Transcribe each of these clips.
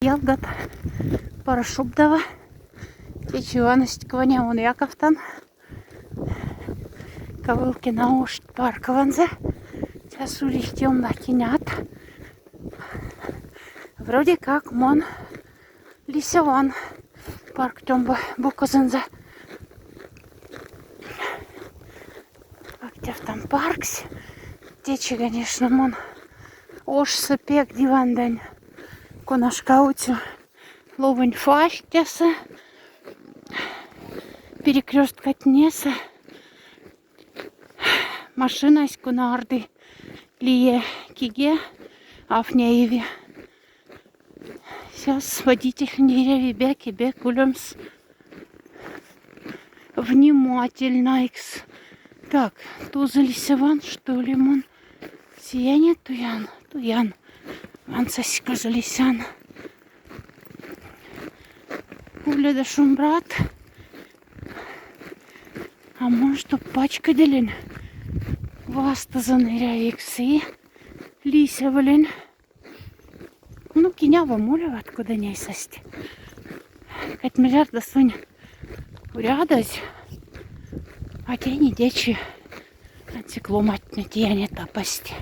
Ялгат, Парашубдава, Течуанастикване, он Яковтан, Кавылкина Ошт Паркованзе, сейчас улетел на кинят. Вроде как мон Лисяван, парк Тёмба Буказензе. Как там паркс, течи, конечно, мон Ош сапек дивандань. Конашкаутю ловень фаштяса, перекрестка тнеса, машина из кунарды, лие киге, афняеви. Сейчас водитель нереви беки бекулемс. Внимательно икс. Так, туза лисеван, что ли, мон? Сияние туян. Ансасика залисян. Угляда шумбрат. А может, пачка делин. Васта заныря иксы. Лися валин. Ну, кинява муля, откуда не сости. 5 миллиардов сунь урядать. А тени дечи. Антикломать на тени тапасти.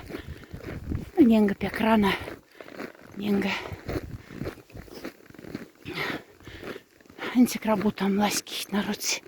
Ну, ненга пекрана. Ненга. Антикрабутам ласки народцы.